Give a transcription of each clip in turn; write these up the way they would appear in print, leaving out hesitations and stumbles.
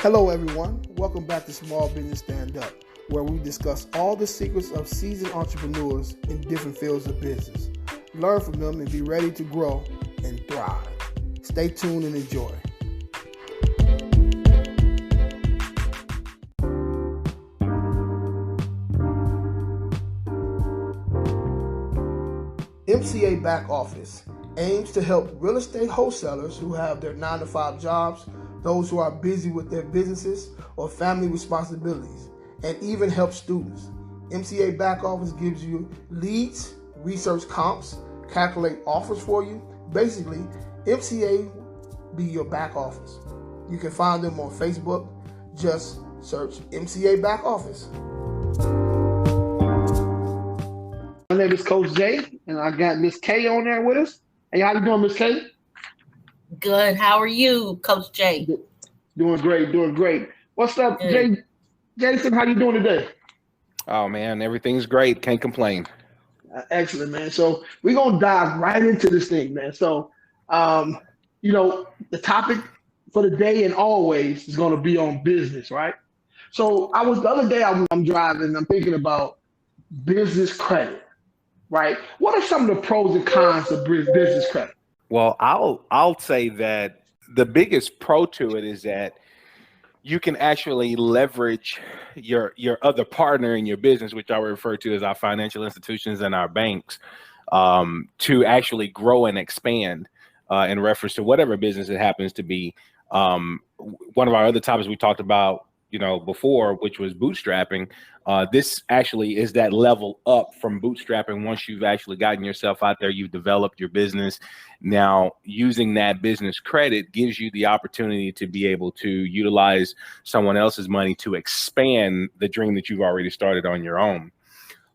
Hello everyone, welcome back to Small Business Stand Up, where we discuss all the secrets of seasoned entrepreneurs in different fields of business. Learn from them and be ready to grow and thrive. Stay tuned and enjoy. MCA Back Office aims to help real estate wholesalers who have their 9-to-5 jobs, those who are busy with their businesses or family responsibilities, and even help students. MCA Back Office gives you leads, research comps, calculate offers for you. Basically, MCA be your back office. You can find them on Facebook. Just search MCA Back Office. My name is Coach Jay, and I got Miss K on there with us. Hey, how you doing, Miss K? Good. How are you, Coach Jay? Doing great. What's up, Jay? Jason, how you doing today? Oh, man, everything's great. Can't complain. Excellent, man. So we're going to dive right into this thing, man. So, the topic for the day and always is going to be on business, right? So the other day I'm driving, I'm thinking about business credit, right? What are some of the pros and cons of business credit? Well, I'll say that the biggest pro to it is that you can actually leverage your other partner in your business, which I refer to as our financial institutions and our banks, to actually grow and expand in reference to whatever business it happens to be. One of our other topics we talked about, before, which was bootstrapping. This actually is that level up from bootstrapping. Once you've actually gotten yourself out there, you've developed your business. Now, using that business credit gives you the opportunity to be able to utilize someone else's money to expand the dream that you've already started on your own.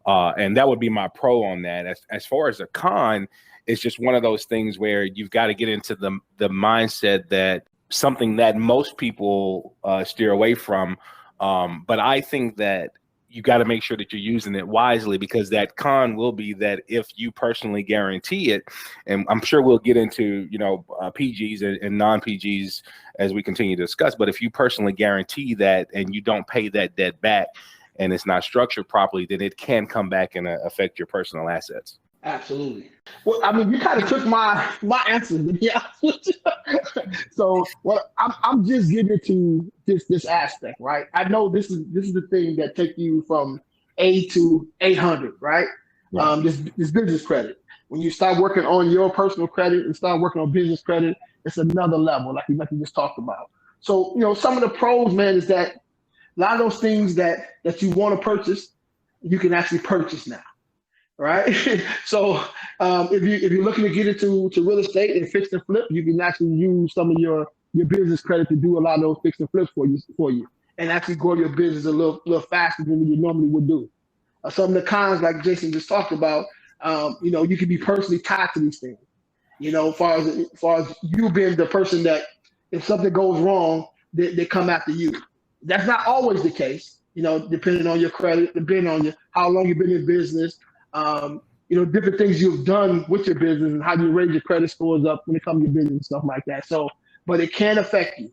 And that would be my pro on that. As far as a con, it's just one of those things where you've got to get into the mindset that something that most people steer away from. But I think that you got to make sure that you're using it wisely, because that con will be that if you personally guarantee it, and I'm sure we'll get into, PGs and non-PGs as we continue to discuss, but if you personally guarantee that and you don't pay that debt back and it's not structured properly, then it can come back and affect your personal assets. Absolutely. Well, I mean, you kind of took my answer. Yeah. So, I'm just getting into this aspect, right? I know this is the thing that takes you from A to 800, right? Yeah. This business credit. When you start working on your personal credit and start working on business credit, it's another level, like you just talked about. So, some of the pros, man, is that a lot of those things that you want to purchase, you can actually purchase now. Right. So if you're looking to get into real estate and fix and flip, you can actually use some of your business credit to do a lot of those fix and flips for you and actually grow your business a little faster than you normally would do. Some of the cons, like Jason just talked about, you can be personally tied to these things. As far as you being the person that if something goes wrong, they come after you. That's not always the case, depending on your credit, depending on how long you've been in business. Different things you've done with your business and how you raise your credit scores up when it comes to your business and stuff like that. So, but it can affect you.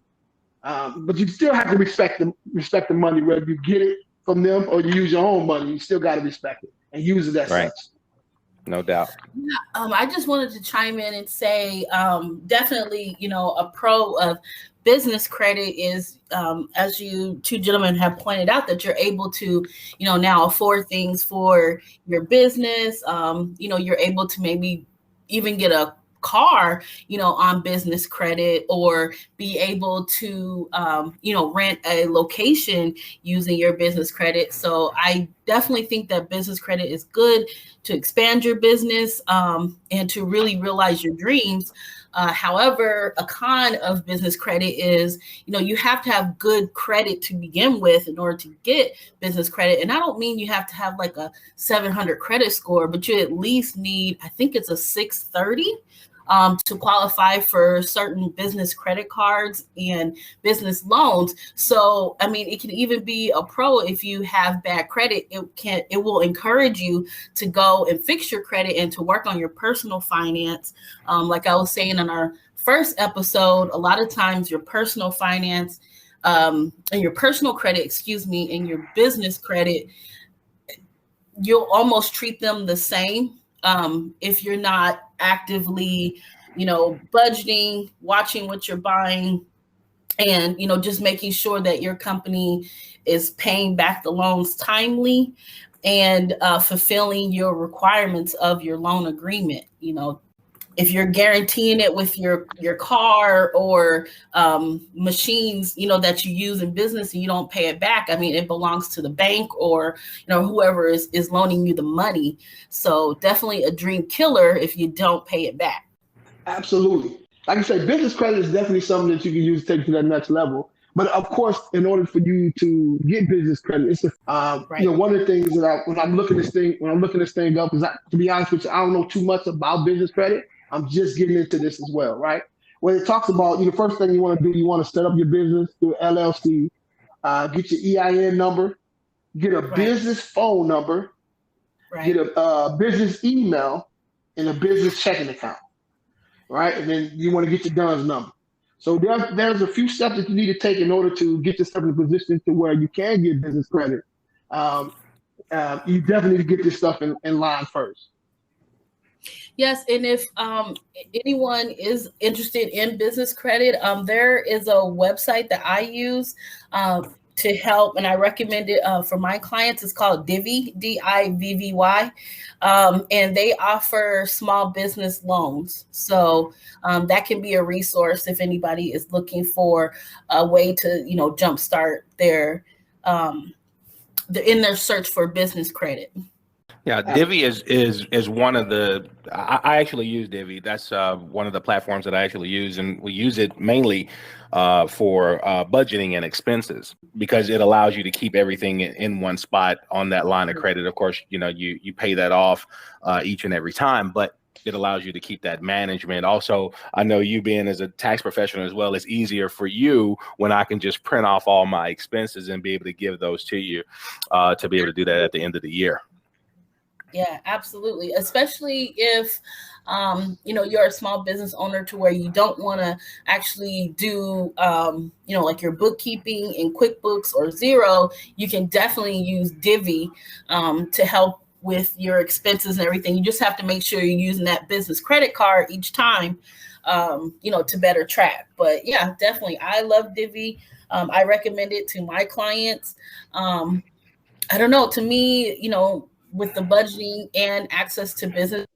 But you still have to respect the money, whether you get it from them or you use your own money. You still got to respect it and use it as such. No doubt. Yeah, I just wanted to chime in and say, definitely, a pro of business credit is, as you two gentlemen have pointed out, that you're able to, now afford things for your business. You're able to maybe even get a car, on business credit, or be able to, rent a location using your business credit. So I definitely think that business credit is good to expand your business and to really realize your dreams. However, a con of business credit is, you have to have good credit to begin with in order to get business credit. And I don't mean you have to have like a 700 credit score, but you at least need, I think it's a 630 to qualify for certain business credit cards and business loans. So, I mean, it can even be a pro if you have bad credit. It will encourage you to go and fix your credit and to work on your personal finance. Like I was saying in our first episode, a lot of times your personal finance and your personal credit, and your business credit, you'll almost treat them the same if you're not actively, budgeting, watching what you're buying, and just making sure that your company is paying back the loans timely and fulfilling your requirements of your loan agreement. If you're guaranteeing it with your car or machines, that you use in business and you don't pay it back, I mean, it belongs to the bank or, whoever is loaning you the money. So definitely a dream killer if you don't pay it back. Absolutely. Like I say, business credit is definitely something that you can use to take to that next level. But of course, in order for you to get business credit, it's right. One of the things that when I'm looking this thing up, because to be honest with you, I don't know too much about business credit. I'm just getting into this as well, right? When it talks about, first thing you want to do, you want to set up your business through LLC, get your EIN number, get a business phone number, get a business email, and a business checking account, right? And then you want to get your DUNS number. So there's a few steps that you need to take in order to get yourself in a position to where you can get business credit. You definitely need to get this stuff in line first. Yes, and if anyone is interested in business credit, there is a website that I use to help, and I recommend it for my clients. It's called Divvy, Divvy, and they offer small business loans. So that can be a resource if anybody is looking for a way to, jumpstart their in their search for business credit. Yeah, Divvy is one of the. I actually use Divvy. That's one of the platforms that I actually use, and we use it mainly for budgeting and expenses because it allows you to keep everything in one spot on that line of credit. Of course, you pay that off each and every time, but it allows you to keep that management. Also, I know you being as a tax professional as well, it's easier for you when I can just print off all my expenses and be able to give those to you to be able to do that at the end of the year. Yeah, absolutely. Especially if, you're a small business owner to where you don't want to actually do, like your bookkeeping in QuickBooks or Xero, you can definitely use Divvy to help with your expenses and everything. You just have to make sure you're using that business credit card each time, to better track. But yeah, definitely. I love Divvy. I recommend it to my clients. I don't know, to me, with the budgeting and access to business,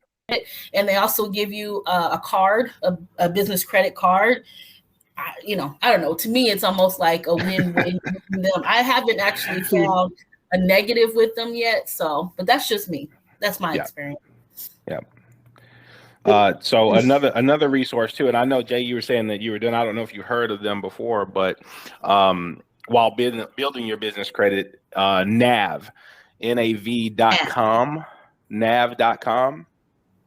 and they also give you a card, a business credit card. I don't know. To me, it's almost like a win-win. Them. I haven't actually found a negative with them yet. So, but that's just me. That's my experience. Yeah. So another resource too, and I know Jay, you were saying that you were doing. I don't know if you heard of them before, but while building your business credit, nav.com, nav.com,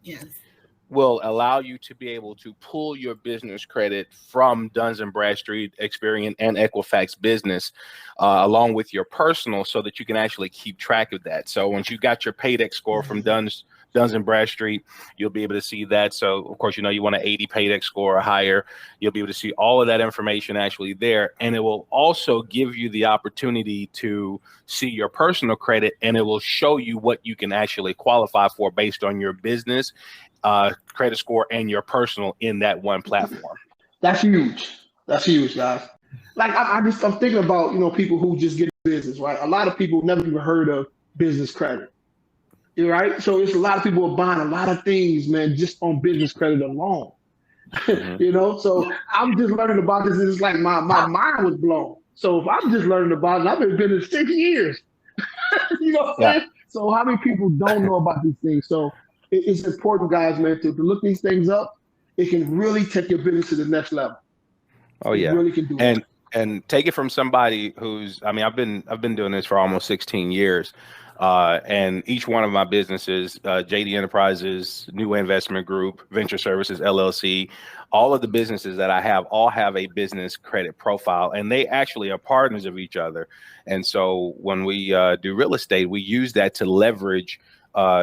yes, will allow you to be able to pull your business credit from Duns & Bradstreet, Experian, and Equifax Business, along with your personal, so that you can actually keep track of that. So once you got your paydex score from Duns & Bradstreet, you'll be able to see that. So of course, you want an 80 paydex score or higher. You'll be able to see all of that information actually there. And it will also give you the opportunity to see your personal credit, and it will show you what you can actually qualify for based on your business credit score and your personal in that one platform. That's huge. That's huge, guys. Like I'm thinking about, people who just get business, right? A lot of people never even heard of business credit. Right? So it's a lot of people are buying a lot of things, man, just on business credit alone. Mm-hmm. So I'm just learning about this. It's like my mind was blown. So if I'm just learning about it, I've been doing it 6 years. You know what I'm saying? So how many people don't know about these things? So it's important, guys, man, to look these things up. It can really take your business to the next level. Oh, yeah. It really can do it. And take it from somebody who's, I've been doing this for almost 16 years. And each one of my businesses, JD Enterprises, New Investment Group, Venture Services, LLC, all of the businesses that I have all have a business credit profile, and they actually are partners of each other. And so when we do real estate, we use that to leverage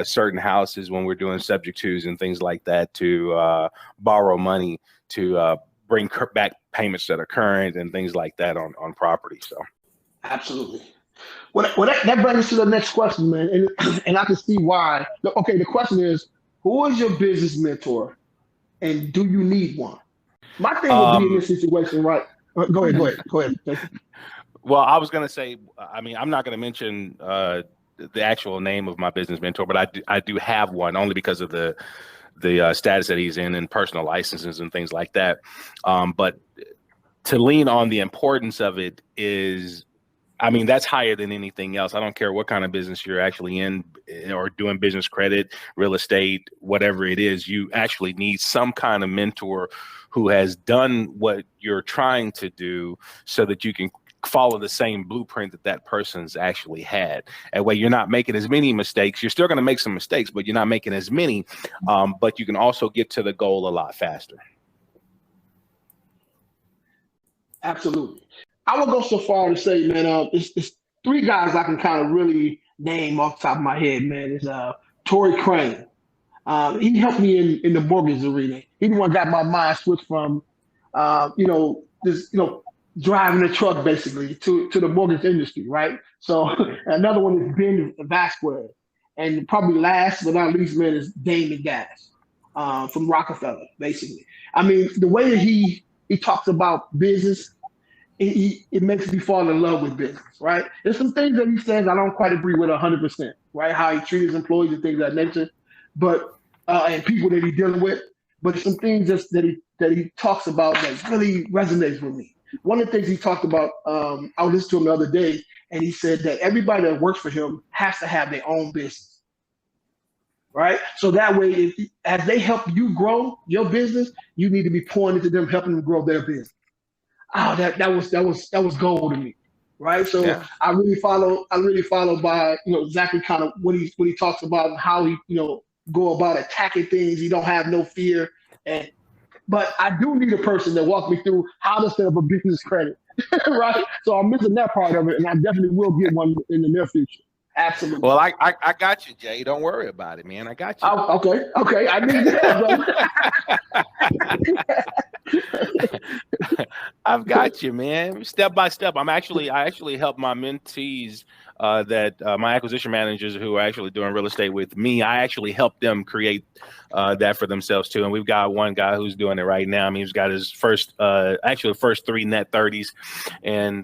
certain houses when we're doing subject tos and things like that to borrow money to bring back payments that are current and things like that on property. So absolutely. Well, that brings us to the next question, man, and I can see why. Okay, the question is, who is your business mentor, and do you need one? My thing would be in this situation, right? Go ahead. Well, I was going to say, I mean, I'm not going to mention the actual name of my business mentor, but I do have one, only because of the status that he's in and personal licenses and things like that. But to lean on the importance of it is, I mean, that's higher than anything else. I don't care what kind of business you're actually in or doing business credit, real estate, whatever it is, you actually need some kind of mentor who has done what you're trying to do so that you can follow the same blueprint that person's actually had. That way you're not making as many mistakes. You're still going to make some mistakes, but you're not making as many. But you can also get to the goal a lot faster. Absolutely. I would go so far to say, man, it's three guys I can kind of really name off the top of my head, man. It's Torrey Crane. He helped me in the mortgage arena. He the one got my mind switched from, driving a truck basically to the mortgage industry, right? So another one is Ben Vasquez. And probably last but not least, man, is Damon Gas from Rockefeller, basically. I mean, the way that he talks about business, it makes me fall in love with business, right? There's some things that he says I don't quite agree with 100%, right? How he treats his employees and things of that nature, but and people that he's dealing with. But some things that he talks about that really resonates with me. One of the things he talked about, I was listening to him the other day, and he said that everybody that works for him has to have their own business, right? So that way, as they help you grow your business, you need to be pouring into them, helping them grow their business. Oh, that was gold to me, right? So yeah. I really follow by exactly kind of what he talks about and how he go about attacking things. You don't have no fear, but I do need a person that walks me through how to set up a business credit, right? So I'm missing that part of it, and I definitely will get one in the near future. Absolutely. Well, I got you, Jay. Don't worry about it, man. I got you. Oh, okay. I need that, brother. I've got you, man. Step by step. I actually help my mentees my acquisition managers who are actually doing real estate with me. I actually help them create that for themselves too. And we've got one guy who's doing it right now. I mean, he's got his first 3 net 30s, and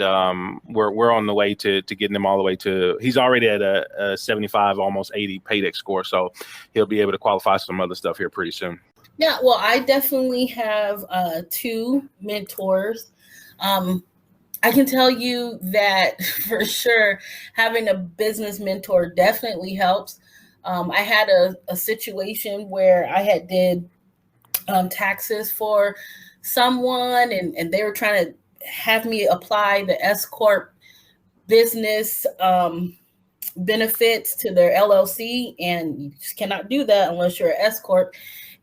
we're on the way to getting him all the way to. He's already at a 75, almost 80 paydex score, so he'll be able to qualify some other stuff here pretty soon. Yeah, well, I definitely have 2 mentors. I can tell you that for sure, having a business mentor definitely helps. I had a situation where I had did taxes for someone, and they were trying to have me apply the S Corp business benefits to their LLC, and you just cannot do that unless you're an S Corp.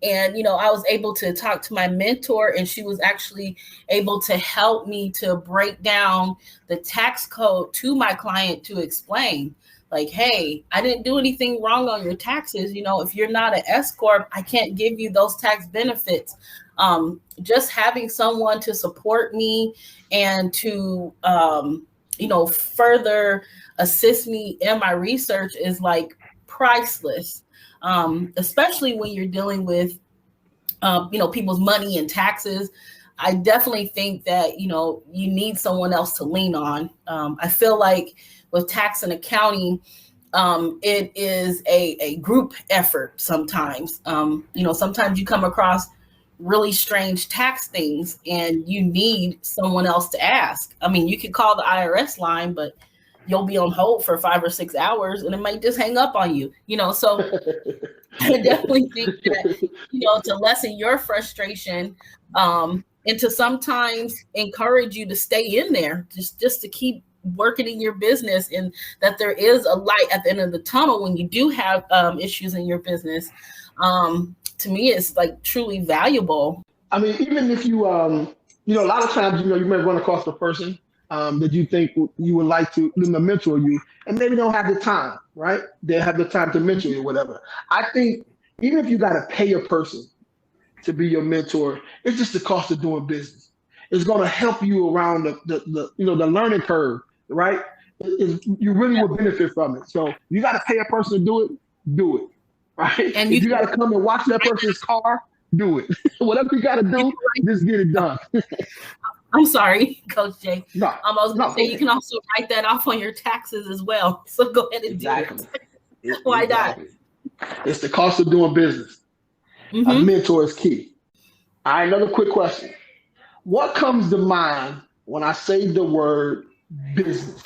And, I was able to talk to my mentor, and she was actually able to help me to break down the tax code to my client to explain, like, hey, I didn't do anything wrong on your taxes. If you're not an S Corp, I can't give you those tax benefits. Just having someone to support me and to, further assist me in my research is like priceless. Especially when you're dealing with, people's money and taxes. I definitely think that, you need someone else to lean on. I feel like with tax and accounting, it is a group effort sometimes. Sometimes you come across really strange tax things and you need someone else to ask. I mean, you could call the IRS line, but you'll be on hold for 5 or 6 hours and it might just hang up on you, so I definitely think that, to lessen your frustration, and to sometimes encourage you to stay in there, just to keep working in your business, and that there is a light at the end of the tunnel when you do have issues in your business. To me, it's like truly valuable. I mean, even if you, a lot of times, you may run across a person that you think you would like to mentor you, and maybe don't have the time, right? They have the time to mentor you or whatever. I think even if you got to pay a person to be your mentor. It's just the cost of doing business. It's going to help you around the learning curve, right? You really will benefit from it. So you got to pay a person to do it, right? And if you got to come and watch that person's car, do it. Whatever you got to do, just get it done. I'm sorry, Coach Jay. No, I was going to say you can also write that off on your taxes as well. So go ahead and do it. Why not? It's the cost of doing business. Mm-hmm. A mentor is key. All right, another quick question. What comes to mind when I say the word business?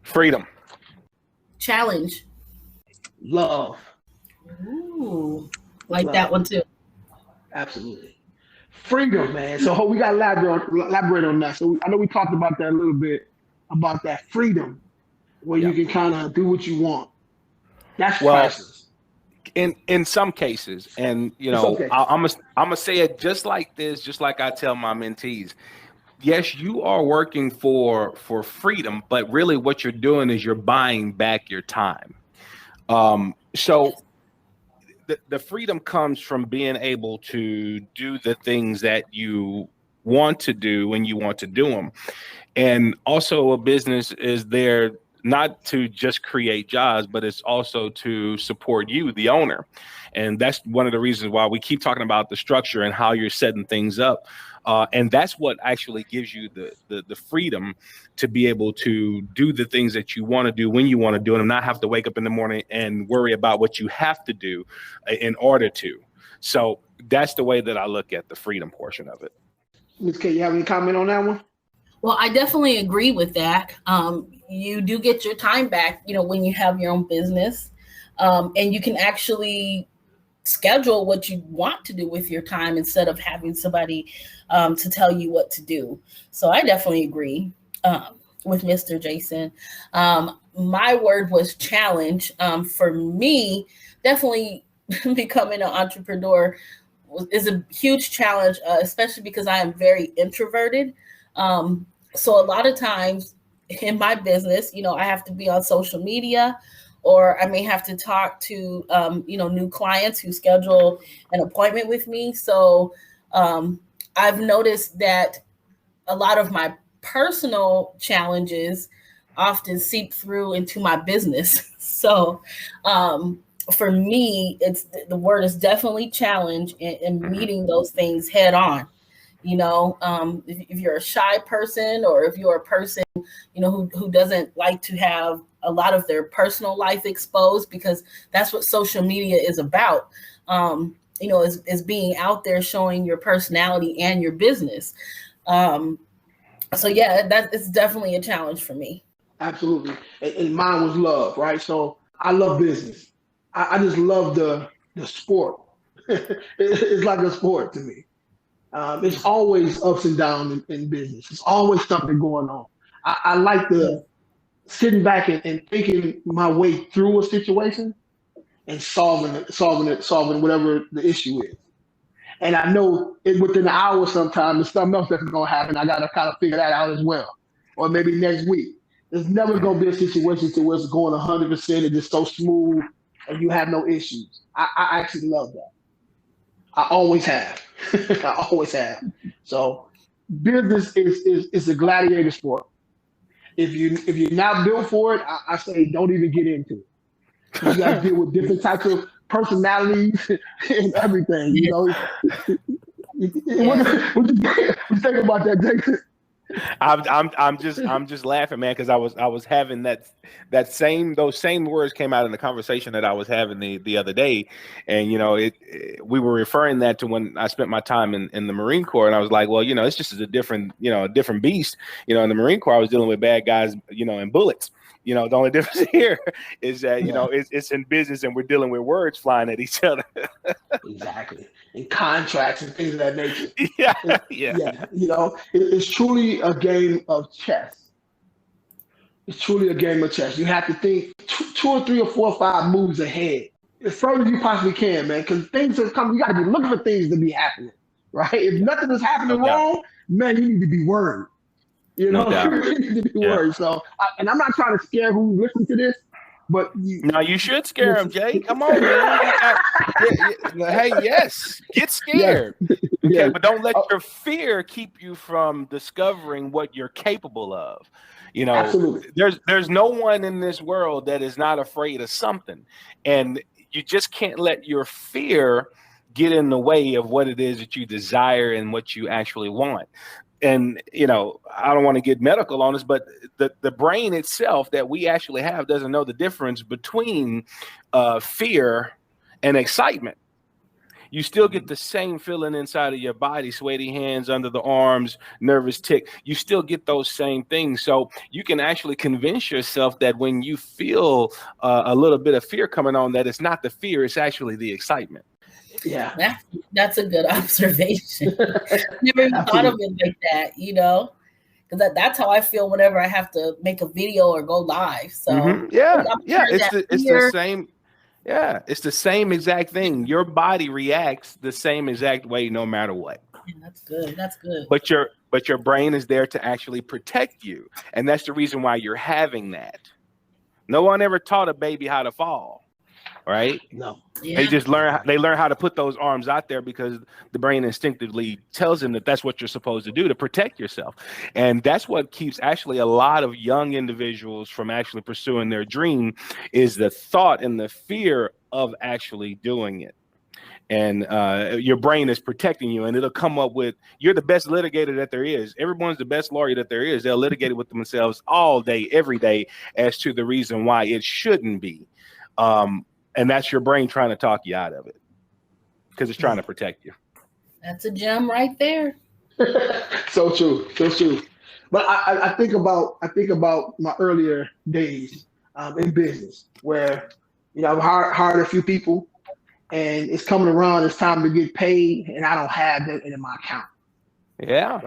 Freedom. Challenge. Love. Ooh, love. That one too. Absolutely. Freedom, man. So we got to elaborate on that. So I know we talked about that a little bit, about that freedom where you can kind of do what you want. That's priceless. In some cases, and I'm gonna say it just like this, just like I tell my mentees. Yes, you are working for freedom, but really what you're doing is you're buying back your time. So the freedom comes from being able to do the things that you want to do when you want to do them. And also a business is there not to just create jobs, but it's also to support you, the owner. And that's one of the reasons why we keep talking about the structure and how you're setting things up. And that's what actually gives you the freedom to be able to do the things that you want to do when you want to do it and not have to wake up in the morning and worry about what you have to do in order to. So that's the way that I look at the freedom portion of it. Ms. K, you have any comment on that one? Well, I definitely agree with that. You do get your time back, when you have your own business, and you can actually schedule what you want to do with your time instead of having somebody to tell you what to do. So I definitely agree with Mr. Jason. My word was challenge. For me, definitely becoming an entrepreneur is a huge challenge, especially because I am very introverted. So a lot of times in my business, I have to be on social media, or I may have to talk to, new clients who schedule an appointment with me. So I've noticed that a lot of my personal challenges often seep through into my business. So for me, the word is definitely challenge and meeting those things head on. If you're a shy person, or if you're a person, who doesn't like to have a lot of their personal life exposed, because that's what social media is about, is being out there showing your personality and your business. So yeah, that is definitely a challenge for me. Absolutely. And mine was love, right? So I love business. I just love the sport. It's like a sport to me. It's always ups and downs in business. It's always something going on. I like the sitting back and thinking my way through a situation and solving whatever the issue is. And I know within an hour sometimes there's something else that's going to happen. I got to kind of figure that out as well. Or maybe next week. There's never going to be a situation to where it's going 100% and just so smooth and you have no issues. I actually love that. I always have. I always have. So business is a gladiator sport. If you're not built for it, I say don't even get into it. You got to deal with different types of personalities and everything. What you think about that, Jason? I'm just laughing, man, because I was having those same words came out in the conversation that I was having the other day, and we were referring that to when I spent my time in the Marine Corps, and I was like, well, it's just a different beast. In the Marine Corps, I was dealing with bad guys, and bullets. The only difference here is that it's in business and we're dealing with words flying at each other. Exactly. And contracts and things of that nature. Yeah. It's truly a game of chess. It's truly a game of chess. You have to think 2 or 3 or 4 or 5 moves ahead, as far as you possibly can, man. Because things have come. You got to be looking for things to be happening, right? If nothing is happening wrong, man, you need to be worried. You need to be worried. So, and I'm not trying to scare who listens to this, But you should scare them, Jay. Come on, man. Hey, yes, get scared. Yeah. Okay, Yeah. but don't let your fear keep you from discovering what you're capable of. Absolutely. There's no one in this world that is not afraid of something, and you just can't let your fear get in the way of what it is that you desire and what you actually want. And, I don't want to get medical on this, but the brain itself that we actually have doesn't know the difference between fear and excitement. You still get the same feeling inside of your body, sweaty hands under the arms, nervous tick. You still get those same things. So you can actually convince yourself that when you feel a little bit of fear coming on, that it's not the fear, it's actually the excitement. Yeah, that's a good observation. Never even thought of it like that, because that's how I feel whenever I have to make a video or go live. So it's the same. Yeah, it's the same exact thing. Your body reacts the same exact way no matter what. Yeah, that's good. That's good. But your brain is there to actually protect you, and that's the reason why you're having that. No one ever taught a baby how to fall. Right? No. Yeah. They just learn how to put those arms out there because the brain instinctively tells them that that's what you're supposed to do to protect yourself. And that's what keeps actually a lot of young individuals from actually pursuing their dream is the thought and the fear of actually doing it. And your brain is protecting you, and it'll come up with, you're the best litigator that there is. Everyone's the best lawyer that there is. They'll litigate with themselves all day, every day as to the reason why it shouldn't be. And that's your brain trying to talk you out of it because it's trying to protect you. That's a gem right there. So true. But I think about my earlier days in business where, I've hired a few people and it's coming around. It's time to get paid and I don't have that in my account. Yeah.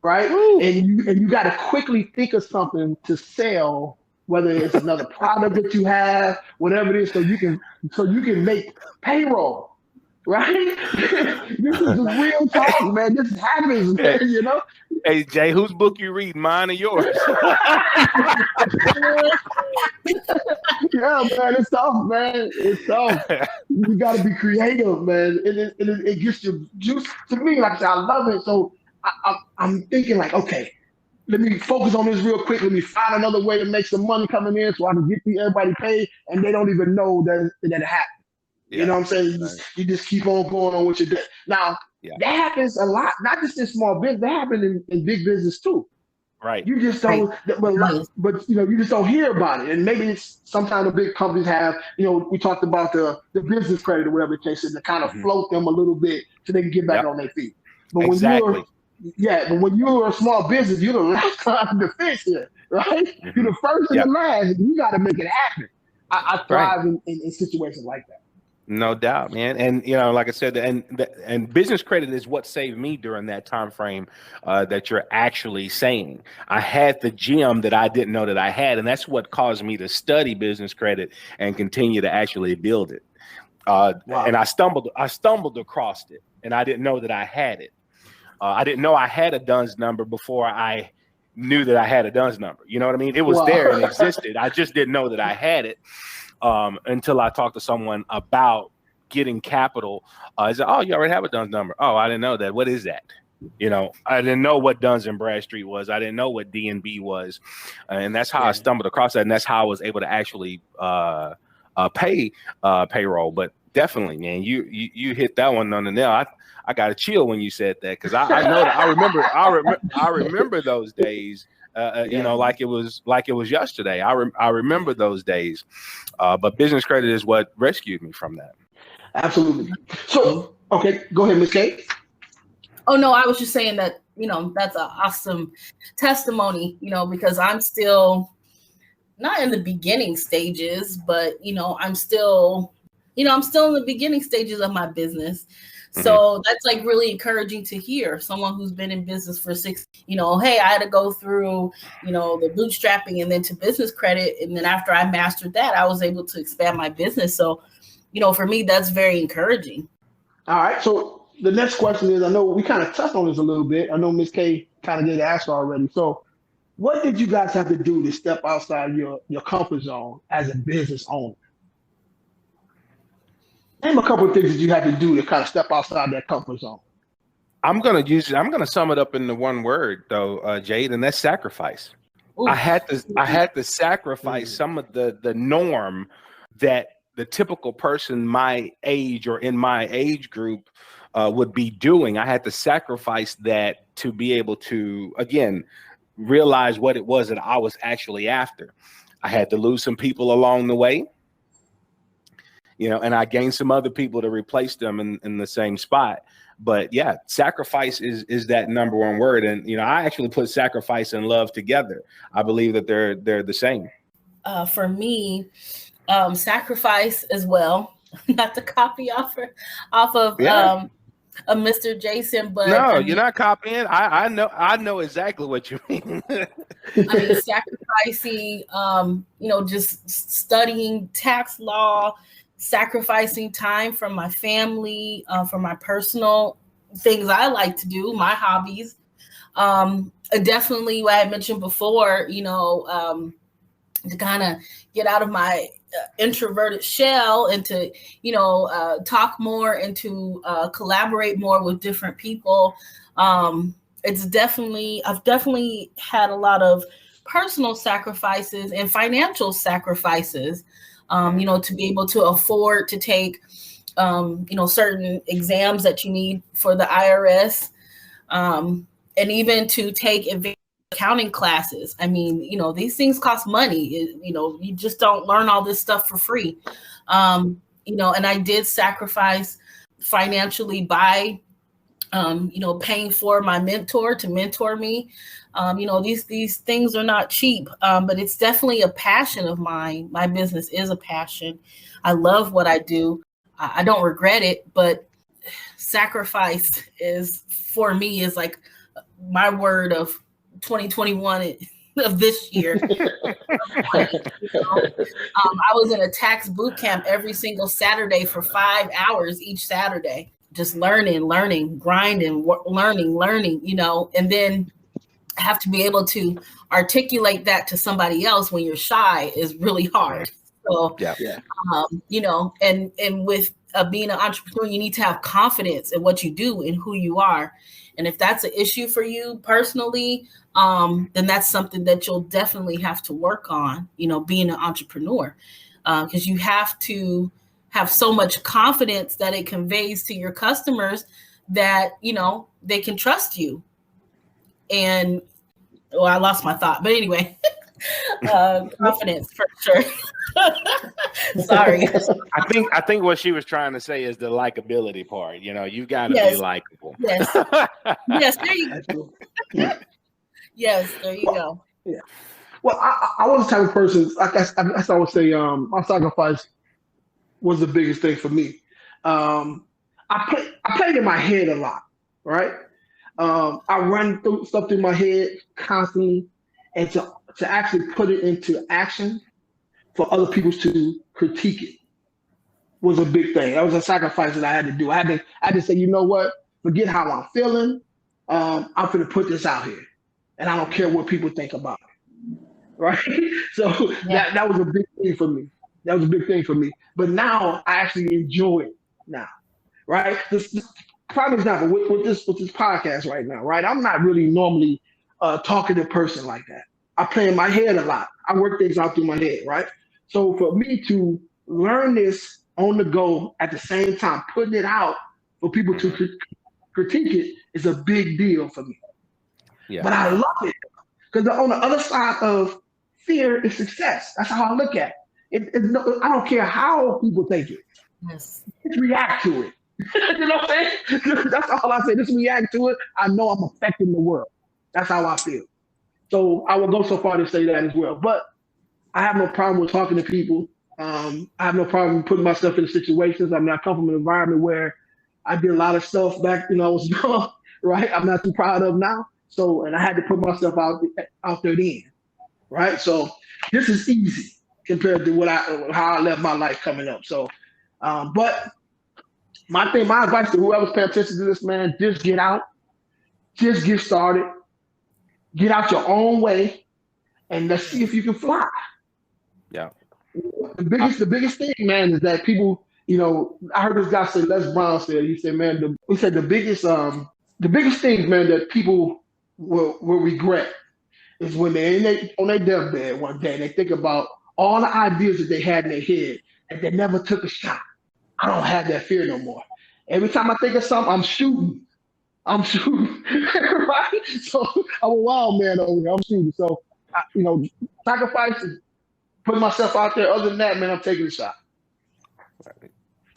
Right. Woo. And you got to quickly think of something to sell, whether it's another product that you have, whatever it is, so you can make payroll, right? This is just real talk, man. This happens, man, Hey, Jay, whose book you read, mine or yours? Yeah, man, it's tough, man. It's tough. You got to be creative, man. It gets your juice. To me, like I said, I love it. So I'm thinking like, okay, let me focus on this real quick. Let me find another way to make some money coming in so I can get everybody paid, and they don't even know that it happened. Yeah. You know what I'm saying? You just keep on going on what you're doing. Now, that happens a lot, not just in small business. That happens in big business too. Right. You just don't, but you just don't hear about it. And maybe it's sometimes the big companies have, we talked about the business credit or whatever the case is, to kind of float them a little bit so they can get back on their feet. But but when you're a small business, you're the last line of defense here, right? Mm-hmm. You're the first and the last. You got to make it happen. I thrive in situations like that. No doubt, man. And like I said, and business credit is what saved me during that time frame that you're actually saying. I had the gem that I didn't know that I had, and that's what caused me to study business credit and continue to actually build it. And I stumbled across it, and I didn't know that I had it. I didn't know I had a DUNS number before I knew that I had a DUNS number. You know what I mean? It was there and existed. I just didn't know that I had it until I talked to someone about getting capital. I said, "Oh, you already have a DUNS number." "Oh, I didn't know that. What is that?" I didn't know what Duns and Bradstreet was. I didn't know what D&B was. And that's how I stumbled across that. And that's how I was able to actually pay payroll. But definitely, man, you hit that one on the nail. I got a chill when you said that because I know that I remember those days. Like it was yesterday. I remember those days. But business credit is what rescued me from that. Absolutely. So, okay, go ahead, Ms. Kate. Oh no, I was just saying that that's an awesome testimony. Because I'm still not in the beginning stages, but I'm still in the beginning stages of my business. So that's like really encouraging to hear someone who's been in business for 6, hey, I had to go through, the bootstrapping and then to business credit. And then after I mastered that, I was able to expand my business. So, for me, that's very encouraging. All right. So the next question is, I know we kind of touched on this a little bit. I know Ms. K kind of did ask already. So What did you guys have to do to step outside your comfort zone as a business owner? Name a couple of things that you had to do to kind of step outside that comfort zone. I'm gonna sum it up into one word though, Jade, and that's sacrifice. Ooh. I had to sacrifice some of the norm that the typical person my age or in my age group would be doing. I had to sacrifice that to be able to, again, realize what it was that I was actually after. I had to lose some people along the way, and I gained some other people to replace them in the same spot. But yeah, sacrifice is that number one word. And, I actually put sacrifice and love together. I believe that they're the same. For me, sacrifice as well, not to copy off of Mr. Jason, but no, you're not copying. I know exactly what you mean. Sacrificing, just studying tax law, sacrificing time from my family, for my personal things I like to do, my hobbies. Definitely, what I had mentioned before, to kind of get out of my introverted shell and to, talk more and to collaborate more with different people. I've definitely had a lot of personal sacrifices and financial sacrifices, to be able to afford to take, certain exams that you need for the IRS, and even to take advanced accounting classes. I mean, these things cost money. You just don't learn all this stuff for free. And I did sacrifice financially by, paying for my mentor to mentor me. These things are not cheap, but it's definitely a passion of mine. My business is a passion. I love what I do. I don't regret it, but sacrifice for me is like my word of 2021 of this year. I was in a tax boot camp every single Saturday for 5 hours each Saturday, just learning, grinding, learning, and then have to be able to articulate that to somebody else when you're shy is really hard. So, and with being an entrepreneur, you need to have confidence in what you do and who you are. And if that's an issue for you personally, then that's something that you'll definitely have to work on, being an entrepreneur, because you have to have so much confidence that it conveys to your customers that, they can trust you. And I lost my thought, but anyway, confidence for sure. Sorry. I think what she was trying to say is the likability part. You got to be likable. Yes. Yes. There you go. Yes. There you go. Yeah. Well, I was the type of person. I would say, my sacrifice was the biggest thing for me. I played in my head a lot, right? I run stuff through my head constantly, and to actually put it into action for other people to critique it was a big thing. That was a sacrifice that I had to do. I had to say, you know what? Forget how I'm feeling. I'm going to put this out here, and I don't care what people think about it. Right? So that was a big thing for me. That was a big thing for me. But now I actually enjoy it now. Right? This prime example with this podcast right now. Right? I'm not really normally a talkative person like that. I play in my head a lot. I work things out through my head. Right? So for me to learn this on the go at the same time, putting it out for people to critique it is a big deal for me. Yeah. But I love it because on the other side of fear is success. That's how I look at it. I don't care how people take it. Yes. Just react to it. You know what I'm saying? That's all I say. Just react to it. I know I'm affecting the world. That's how I feel. So I will go so far to say that as well. But I have no problem with talking to people. I have no problem putting myself in situations. I mean, I come from an environment where I did a lot of stuff back when I was young, right? I'm not too proud of now. So, and I had to put myself out there then, right? So this is easy compared to how I left my life coming up. So, but my advice to whoever's paying attention to this, man, just get out, just get started, get out your own way, and let's see if you can fly. Yeah. The biggest thing, man, is that people, I heard this guy say, Les Brown said, he said, man, the biggest thing, man, that people will regret is when they're on their deathbed one day and they think about all the ideas that they had in their head and they never took a shot. I don't have that fear no more. Every time I think of something, I'm shooting. Right? So I'm a wild man over here. I'm shooting. So, sacrifice, putting myself out there. Other than that, man, I'm taking a shot.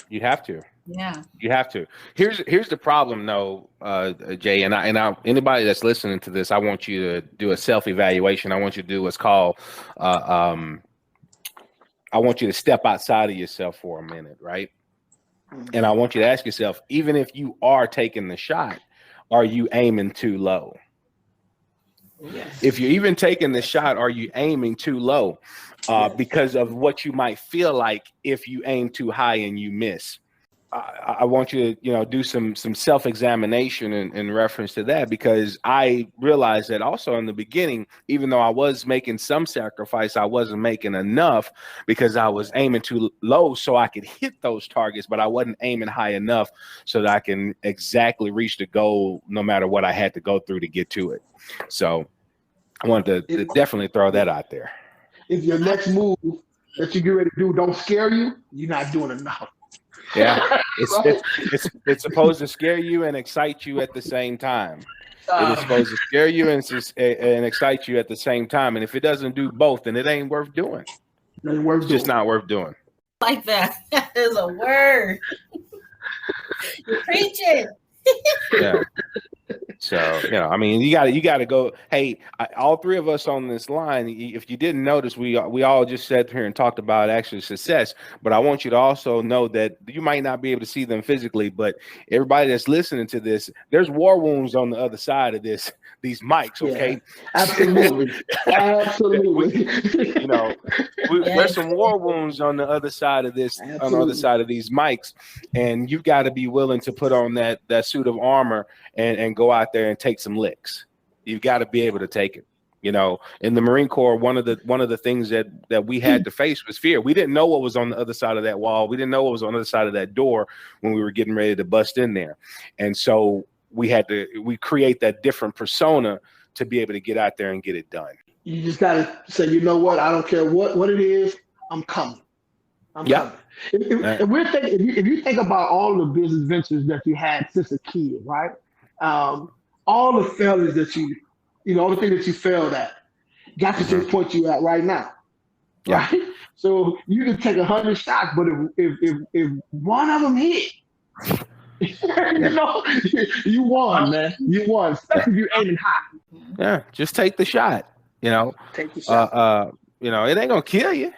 You have to. Yeah. You have to. Here's the problem, though, Jay, and I anybody that's listening to this, I want you to do a self-evaluation. I want you to do what's called, I want you to step outside of yourself for a minute, right? And I want you to ask yourself, even if you are taking the shot, are you aiming too low? Yes. If you're even taking the shot, are you aiming too low? Because of what you might feel like if you aim too high and you miss. I want you to, do some self-examination in reference to that, because I realized that also in the beginning, even though I was making some sacrifice, I wasn't making enough because I was aiming too low so I could hit those targets, but I wasn't aiming high enough so that I can exactly reach the goal no matter what I had to go through to get to it. So I wanted to definitely throw that out there. If your next move that you get ready to do don't scare you, you're not doing enough. Yeah, it's supposed to scare you and excite you at the same time. It is supposed to scare you and excite you at the same time. And if it doesn't do both, then it ain't worth doing. It's just not worth doing. Like that. That is a word. You're preaching. Yeah. So, I mean, you got to go. Hey, all three of us on this line, if you didn't notice, we all just sat here and talked about actual success. But I want you to also know that you might not be able to see them physically, but everybody that's listening to this, there's war wounds on the other side of these mics. Okay. Yeah, absolutely. Absolutely. There's some war wounds on the other side of this, absolutely, on the other side of these mics. And you've got to be willing to put on that suit of armor and go out there and take some licks. You've got to be able to take it. In the Marine Corps, one of the things that we had to face was fear. We didn't know what was on the other side of that wall. We didn't know what was on the other side of that door when we were getting ready to bust in there. And so we create that different persona to be able to get out there and get it done. You just got to say, you know what? I don't care what it is. I'm coming. Coming. If you think about all the business ventures that you had since a kid, right? All the failures that all the things that you failed at got to the point you at right now, right? Yeah. So you can take 100 shots, but if one of them hit, you won, man. You won, especially if you're aiming high. Yeah, just take the shot. Take the shot. It ain't gonna kill you.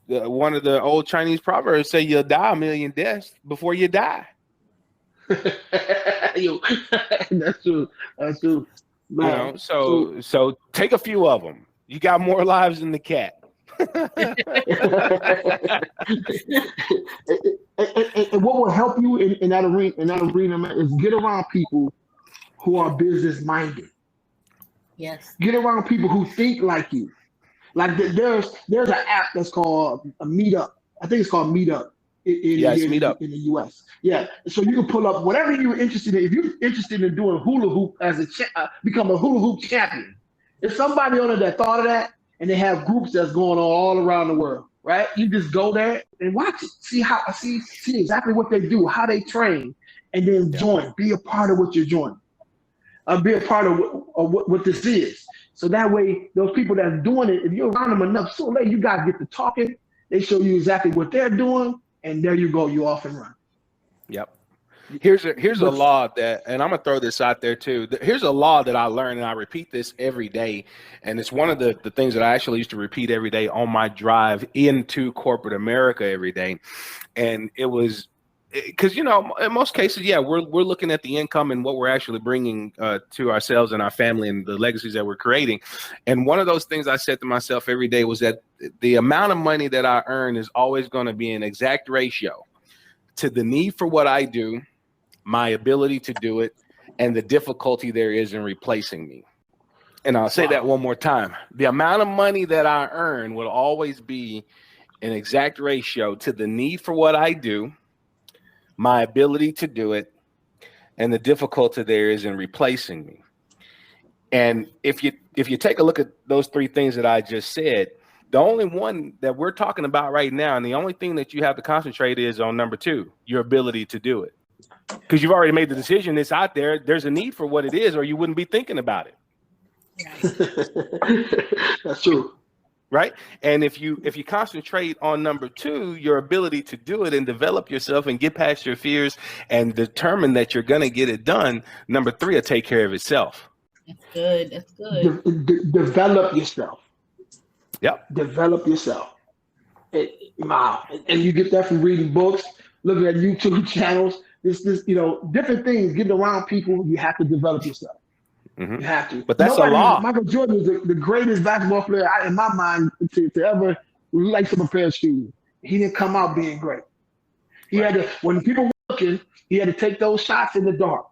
One of the old Chinese proverbs say you'll die a million deaths before you die. That's true. Man. So take a few of them. You got more lives than the cat. And what will help you in that arena, man, is get around people who are business minded. Yes. Get around people who think like you. Like there's an app that's called a Meetup. I think it's called Meetup. Meetup in the US. Yeah. So you can pull up whatever you're interested in. If you're interested in doing hula hoop as become a hula hoop champion, if somebody on there that thought of that, and they have groups that's going on all around the world, right? You just go there and watch it. See exactly what they do, how they train, and then join. Be a part of what you're joining. Be a part of what this is. So that way, those people that's doing it, if you're around them enough, so late you guys get to talking. They show you exactly what they're doing, and there you go. You off and run. Yep. Here's a law that, and I'm gonna throw this out there too. Here's a law that I learned, and I repeat this every day. And it's one of the things that I actually used to repeat every day on my drive into corporate America every day. And it was because, in most cases, we're looking at the income and what we're actually bringing to ourselves and our family and the legacies that we're creating. And one of those things I said to myself every day was that the amount of money that I earn is always going to be an exact ratio to the need for what I do, my ability to do it, and the difficulty there is in replacing me. And I'll say that one more time. The amount of money that I earn will always be an exact ratio to the need for what I do, my ability to do it, and the difficulty there is in replacing me. And if you take a look at those three things that I just said, the only one that we're talking about right now, and the only thing that you have to concentrate is on number 2, your ability to do it. Because you've already made the decision, it's out there. There's a need for what it is, or you wouldn't be thinking about it. That's true. Right. And if you concentrate on number 2, your ability to do it and develop yourself and get past your fears and determine that you're going to get it done, number 3 will take care of itself. That's good. That's good. Develop yourself. Yep. Develop yourself. Wow. And you get that from reading books, looking at YouTube channels, this different things, getting around people. You have to develop yourself. Mm-hmm. You have to. But that's a law. Michael Jordan is the greatest basketball player in my mind to ever lace up a pair of shoes. He didn't come out being great. He had to, when people were looking, he had to take those shots in the dark.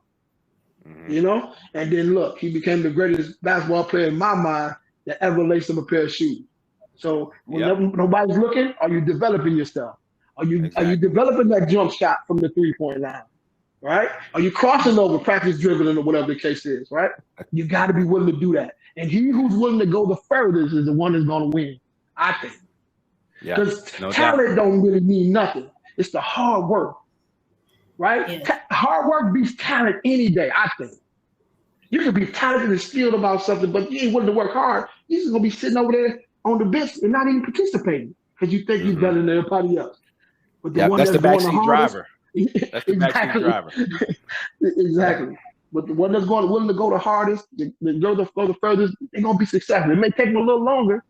Mm-hmm. And then look, he became the greatest basketball player in my mind that ever laced up a pair of shoes. So when nobody's looking, are you developing yourself? Are you developing that jump shot from the 3-point line? Right? Are you crossing over, practice dribbling, or whatever the case is, right? You got to be willing to do that. And he who's willing to go the furthest is the one that's going to win, I think. Because talent don't really mean nothing. It's the hard work, right? Yeah. Hard work beats talent any day, I think. You can be talented and skilled about something, but you ain't willing to work hard. You're just going to be sitting over there on the bench and not even participating because you think you're better than everybody else. But that's the backseat driver. That's the backseat driver. Exactly. But the one that's willing to go the hardest, go the furthest, they're gonna be successful. It may take them a little longer,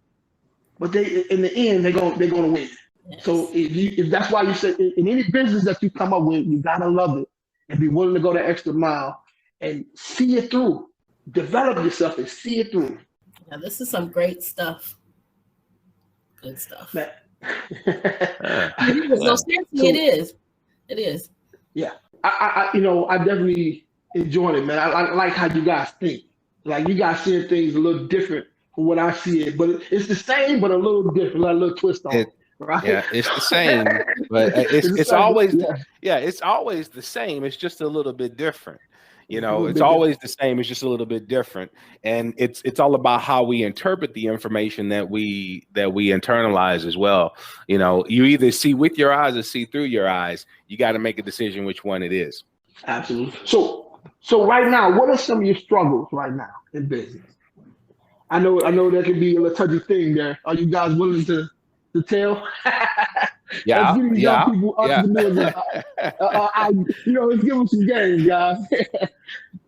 but in the end they're gonna win. Yes. So if that's why you say in any business that you come up with, you gotta love it and be willing to go the extra mile and see it through. Develop yourself and see it through. Now this is some great stuff. Good stuff. Man. It is. It is. Yeah. I definitely enjoyed it, man. I like how you guys think. Like you guys seeing things a little different from what I see it, but it's the same, but a little different, like a little twist on it. Right? Yeah, it's the same, but it's always it's always the same. It's just a little bit different. It's always the same. It's just a little bit different, and it's all about how we interpret the information that we internalize as well. You either see with your eyes or see through your eyes. You got to make a decision which one it is. Absolutely. So right now, what are some of your struggles right now in business? I know that could be a little touchy thing there. Are you guys willing to tell? Yeah. People, let's give them some games, guys.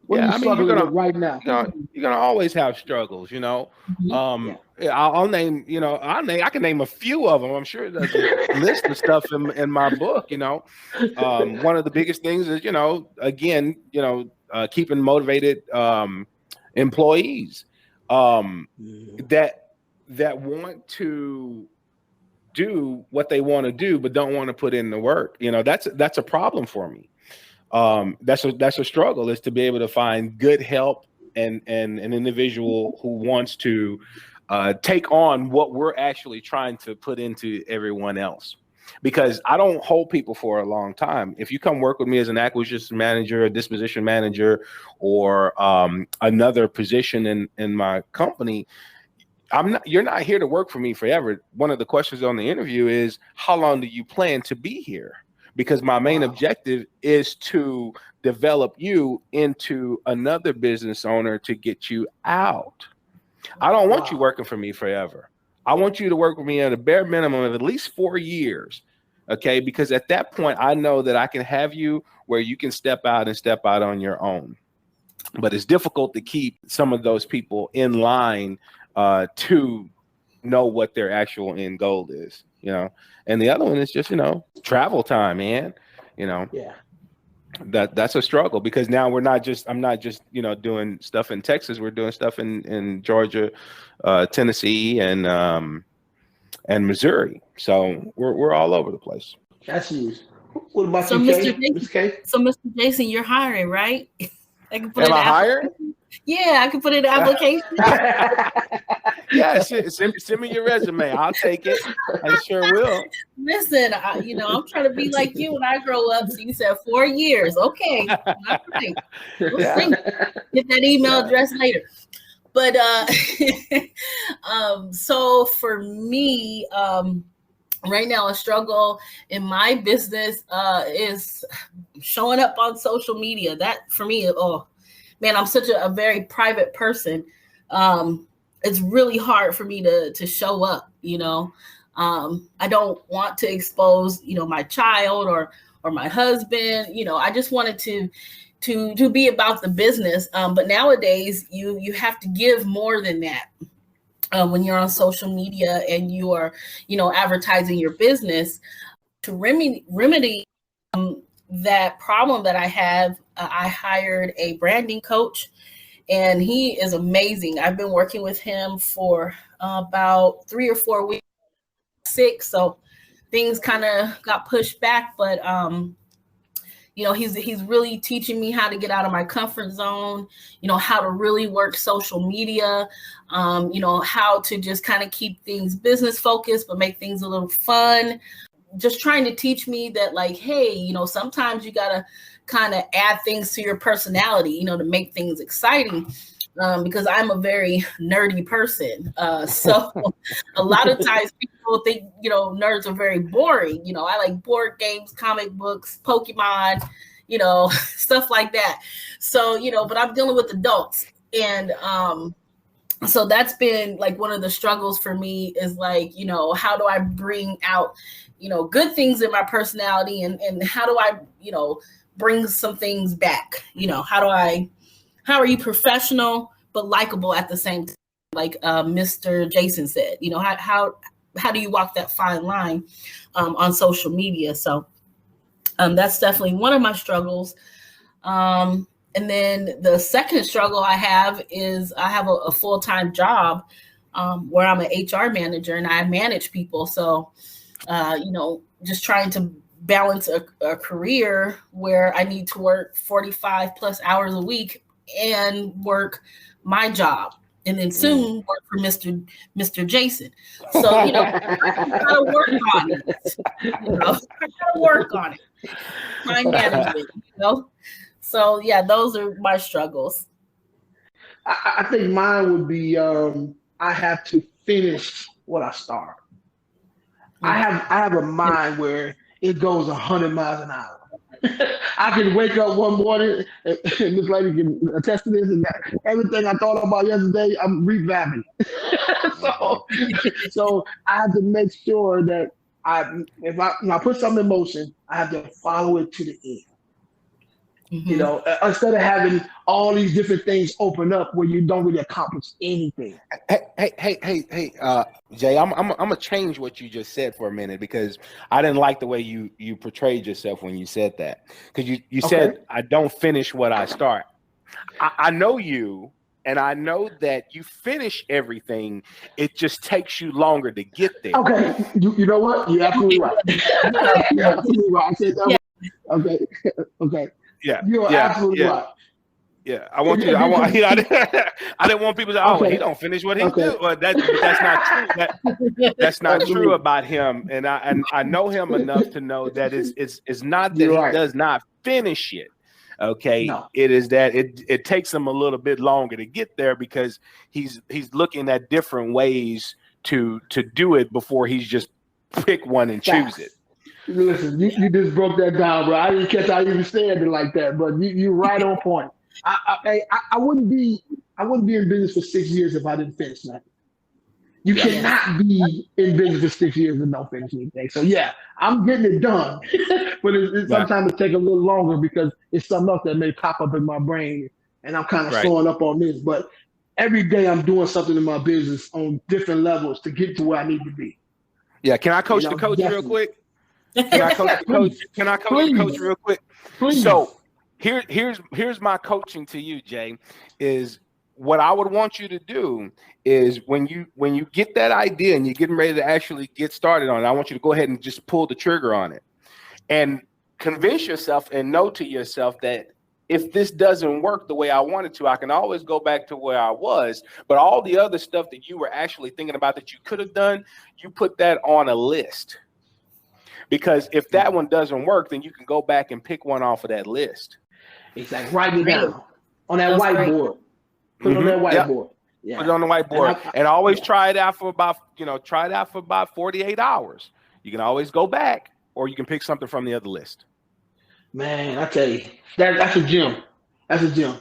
What are you struggling with right now? You're gonna always have struggles, Mm-hmm. I'll name, I can name a few of them. I'm sure there's a list of stuff in my book. One of the biggest things is, keeping motivated employees that want to do what they want to do, but don't want to put in the work. That's a problem for me. That's a struggle, is to be able to find good help and an individual who wants to take on what we're actually trying to put into everyone else. Because I don't hold people for a long time. If you come work with me as an acquisition manager, a disposition manager, or another position in my company, you're not here to work for me forever. One of the questions on the interview is, how long do you plan to be here? Because my main objective is to develop you into another business owner to get you out. I don't want you working for me forever. I want you to work with me at a bare minimum of at least 4 years. Okay. Because at that point, I know that I can have you where you can step out on your own. But it's difficult to keep some of those people in line to know what their actual end goal is, and the other one is just, travel time, man, that's a struggle, because now I'm not just, doing stuff in Texas. We're doing stuff in Georgia, Tennessee, and Missouri. So we're all over the place. That's huge. What about so you, Mr. Jason? So Mr. Jason, you're hiring, right? Am I hiring? Yeah, I can put in an application. Yeah, send me your resume. I'll take it. I sure will. Listen, I'm trying to be like you when I grow up. So you said 4 years. Okay. All right. We'll see. Get that email address later. But so for me, right now, a struggle in my business is showing up on social media. That for me, oh man, I'm such a very private person. It's really hard for me to show up. I don't want to expose, my child or my husband. I just wanted to be about the business. But nowadays, you have to give more than that. When you're on social media and you are, advertising your business, to remedy that problem that I have, I hired a branding coach, and he is amazing. I've been working with him for about 3 or 4 weeks, 6. So things kind of got pushed back, but he's really teaching me how to get out of my comfort zone, how to really work social media, how to just kind of keep things business focused, but make things a little fun. Just trying to teach me that, like, hey, sometimes you got to kind of add things to your personality, to make things exciting. Because I'm a very nerdy person. So a lot of times people think, nerds are very boring. I like board games, comic books, Pokemon, stuff like that. So, but I'm dealing with adults. And so that's been like one of the struggles for me is like, how do I bring out, good things in my personality and how do I, bring some things back? How are you professional but likable at the same time? Like Mr. Jason said, how do you walk that fine line on social media? So that's definitely one of my struggles. And then the second struggle I have is I have a full-time job where I'm an HR manager and I manage people. So, just trying to balance a career where I need to work 45 plus hours a week and work my job, and then soon work for Mr. Jason. So, I gotta work on it. I gotta work on it. Time management, So yeah, those are my struggles. I think mine would be I have to finish what I start. I have a mind where it goes 100 miles an hour. I can wake up one morning, and this lady can attest to this, and everything I thought about yesterday, I'm revamping. so I have to make sure that if I put something in motion, I have to follow it to the end. Mm-hmm. Instead of having all these different things open up where you don't really accomplish anything. Hey, Jay, I'm gonna change what you just said for a minute because I didn't like the way you portrayed yourself when you said that. Because you said I don't finish what I start. I know you, and I know that you finish everything. It just takes you longer to get there. Okay, you know what? You're absolutely right. You're absolutely right. I said that. Yeah. Okay. Yeah, you're absolutely right. Yeah, I didn't want people to say, "Oh, he don't finish what he do." Well, that's not true. That's not true about him, and I know him enough to know that it's not that he does not finish it. Okay, no. It is that it takes him a little bit longer to get there because he's looking at different ways to do it before he's just pick one and choose it. Listen, you just broke that down, bro. I didn't catch how you said it like that, but you're right on point. I wouldn't be in business for 6 years if I didn't finish nothing. You cannot be in business for 6 years and don't finish anything. So yeah, I'm getting it done, but sometimes it takes a little longer because it's something else that may pop up in my brain, and I'm kind of slowing up on this. But every day I'm doing something in my business on different levels to get to where I need to be. Yeah, can I coach the coach real quick? Can I coach the coach real quick? Please. So here's my coaching to you, Jay, is what I would want you to do is when you get that idea and you're getting ready to actually get started on it, I want you to go ahead and just pull the trigger on it and convince yourself and know to yourself that if this doesn't work the way I wanted to, I can always go back to where I was. But all the other stuff that you were actually thinking about that you could have done, you put that on a list. Because if that one doesn't work, then you can go back and pick one off of that list. Exactly. Write it down on that whiteboard. Put it on that whiteboard. Yeah. Put it on the whiteboard. And always try it out for about 48 hours. You can always go back, or you can pick something from the other list. Man, I tell you, that's a gem. That's a gem.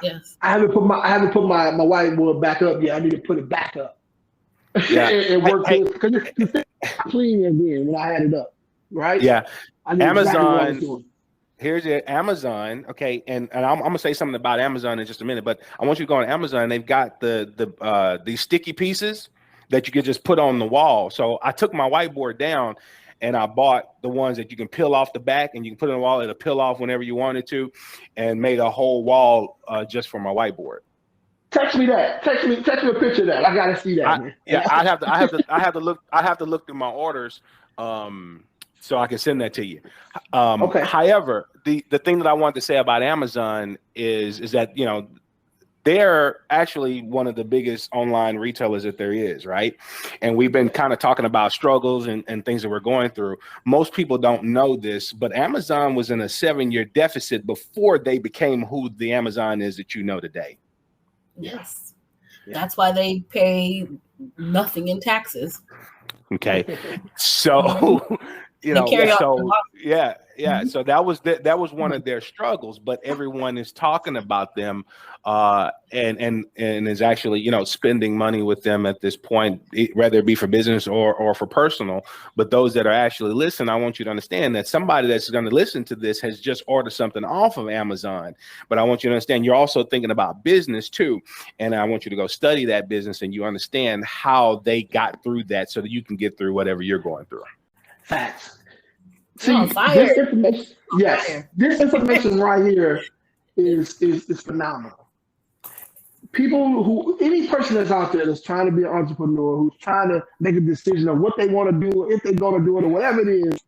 Yes. I haven't put my whiteboard back up yet. I need to put it back up. Yeah. It worked because it's clean again when I had it up. Right? Yeah. Amazon. Here's your Amazon. Okay, and I'm gonna say something about Amazon in just a minute, but I want you to go on Amazon. They've got these sticky pieces that you could just put on the wall. So I took my whiteboard down and I bought the ones that you can peel off the back and you can put it on the wall. It'll peel off whenever you wanted to, and made a whole wall just for my whiteboard. Text me that. Text me a picture of that. I gotta see that. Man. Yeah, I have to look through my orders, so I can send that to you. Okay. However, the thing that I wanted to say about Amazon is that, you know, they're actually one of the biggest online retailers that there is, right? And we've been kind of talking about struggles and things that we're going through. Most people don't know this, but Amazon was in a 7-year deficit before they became who the Amazon is that you know today. Yes. Yeah. That's why they pay nothing in taxes. Okay. So, you know, so that was one of their struggles, but everyone is talking about them and is actually, you know, spending money with them at this point, whether it be for business or for personal. But those that are actually listening, I want you to understand that somebody that's going to listen to this has just ordered something off of Amazon. But I want you to understand you're also thinking about business too. And I want you to go study that business and you understand how they got through that so that you can get through whatever you're going through. Facts. See, this information, this information right here is phenomenal. Any person that's out there that's trying to be an entrepreneur, who's trying to make a decision of what they want to do, if they're going to do it, or whatever it is,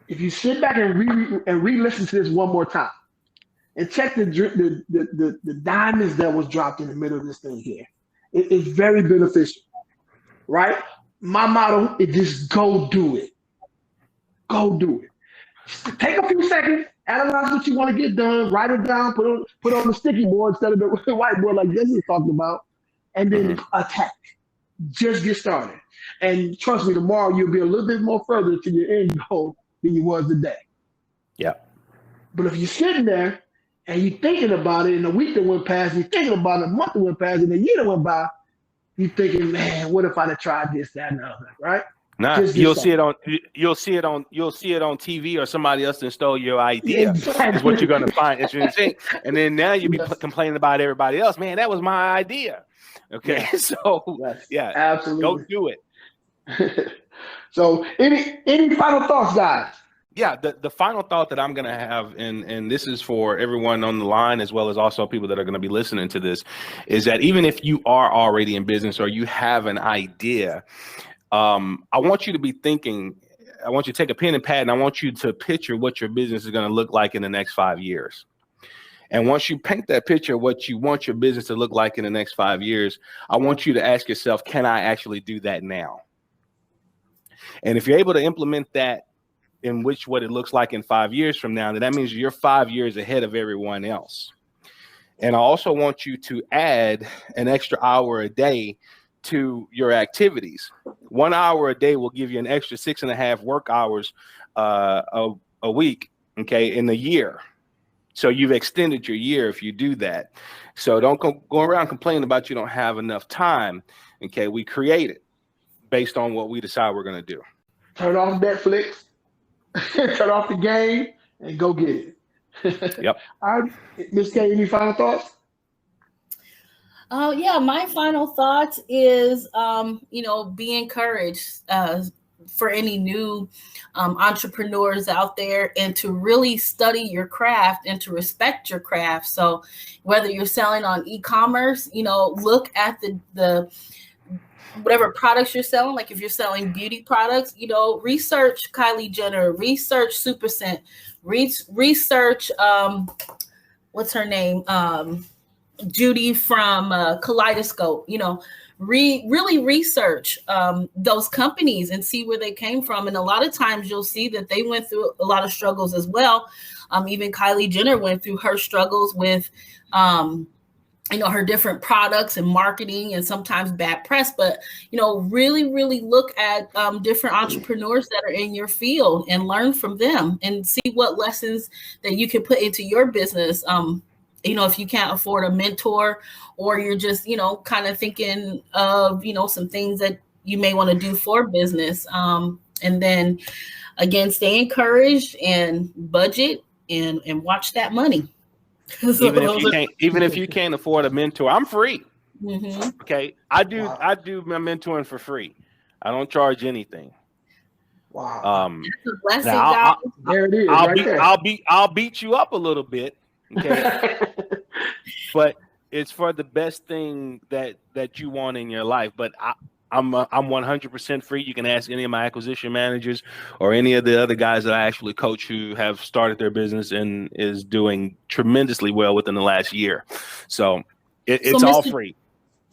if you sit back and re-listen to this one more time, and check the diamonds that was dropped in the middle of this thing here, it's very beneficial, right? My motto is just go do it. Go do it. Take a few seconds, analyze what you want to get done, write it down, put on the sticky board instead of the whiteboard like this is talking about, and then attack. Just get started. And trust me, tomorrow you'll be a little bit more further to your end goal than you was today. Yeah. But if you're sitting there and you're thinking about it, and a week that went past, you're thinking about it, a month that went past, and a year that went by, you're thinking, man, what if I'd have tried this, that, and the other, right? Nah, you'll see it on TV, or somebody else that stole your idea. Exactly. Is what you're gonna find. And then now you be complaining about everybody else. Man, that was my idea. Okay, so absolutely, go do it. So, any final thoughts, guys? Yeah, the final thought that I'm going to have, and this is for everyone on the line as well as also people that are going to be listening to this, is that even if you are already in business or you have an idea, I want you to be thinking, I want you to take a pen and pad, and I want you to picture what your business is going to look like in the next 5 years. And once you paint that picture, what you want your business to look like in the next 5 years, I want you to ask yourself, can I actually do that now? And if you're able to implement that in what it looks like in 5 years from now, then that means you're 5 years ahead of everyone else. And I also want you to add an extra hour a day to your activities. 1 hour a day will give you an extra 6.5 work hours a week, okay, in a year. So you've extended your year if you do that. So don't go around complaining about you don't have enough time. Okay, we create it based on what we decide we're going to do. Turn off Netflix, turn off the game, and go get it. Yep. All right, Ms. K, any final thoughts? Yeah, my final thought is, be encouraged for any new entrepreneurs out there, and to really study your craft and to respect your craft. So whether you're selling on e-commerce, look at the whatever products you're selling. Like if you're selling beauty products, research Kylie Jenner, research Super Scent, research what's her name? Judy from Kaleidoscope, really research those companies and see where they came from. And a lot of times you'll see that they went through a lot of struggles as well. Even Kylie Jenner went through her struggles with, her different products and marketing and sometimes bad press, but, really, really look at different entrepreneurs that are in your field and learn from them and see what lessons that you can put into your business. If you can't afford a mentor, or you're just, kind of thinking of, some things that you may want to do for business. And then again, stay encouraged and budget and watch that money. Even if you can't afford a mentor, I'm free. Mm-hmm. Okay. I do my mentoring for free. I don't charge anything. Wow. That's a blessing, there it is. I'll beat you up a little bit. Okay. But it's for the best thing that you want in your life. But I'm 100% free. You can ask any of my acquisition managers or any of the other guys that I actually coach who have started their business and is doing tremendously well within the last year. So it's all free.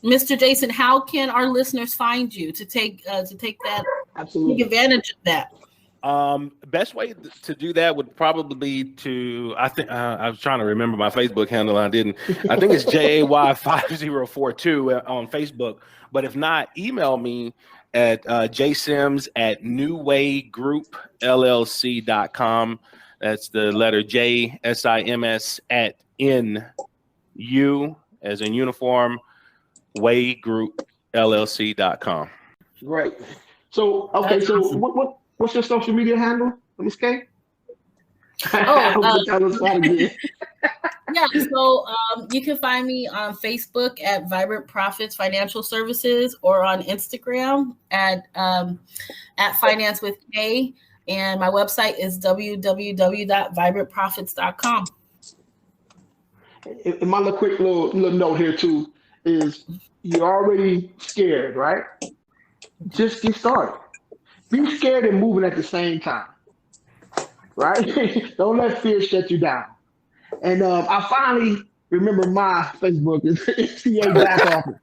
Mr. Jason, how can our listeners find you to take that, absolutely, take advantage of that? Best way to do that would probably be I was trying to remember my Facebook handle. I didn't. I think it's JAY5042 on Facebook. But if not, email me at jsims@newwaygroupllc.com. That's the letter J SIMS at NU as in uniform waygroup.llc.com. Great. So awesome. What's your social media handle, Ms. K? Yeah, so you can find me on Facebook at Vibrant Profits Financial Services, or on Instagram at Finance with K, and my website is www.vibrantprofits.com. And my quick little note here too is you're already scared, right? Just get started. Be scared and moving at the same time, right? Don't let fear shut you down. And I finally remember my Facebook is MCA back office.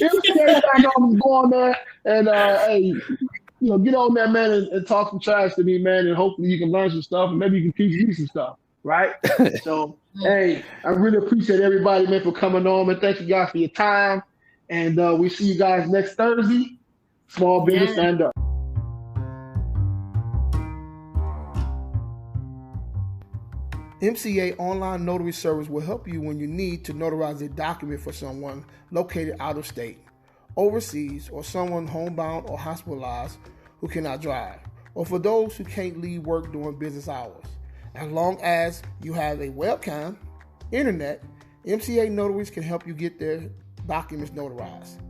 MCA back office, go on there and hey, get on there, man, and talk some trash to me, man, and hopefully you can learn some stuff and maybe you can teach me some stuff, right? So, hey, I really appreciate everybody, man, for coming on, and thank you guys for your time. And we see you guys next Thursday. Small Business Stand Up. MCA Online Notary Service will help you when you need to notarize a document for someone located out of state, overseas, or someone homebound or hospitalized who cannot drive, or for those who can't leave work during business hours. As long as you have a webcam, internet, MCA notaries can help you get their documents notarized.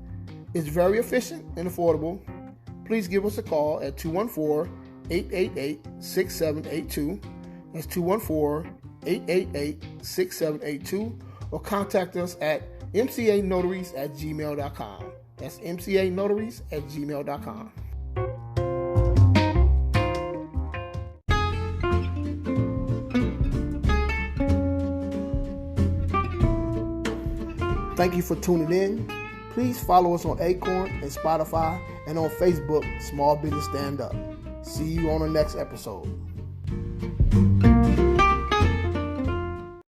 It's very efficient and affordable. Please give us a call at 214-888-6782. That's 214-888-6782. Or contact us at mcanotaries@gmail.com. That's mcanotaries@gmail.com. Thank you for tuning in. Please follow us on Acorn and Spotify, and on Facebook, Small Business Stand Up. See you on the next episode.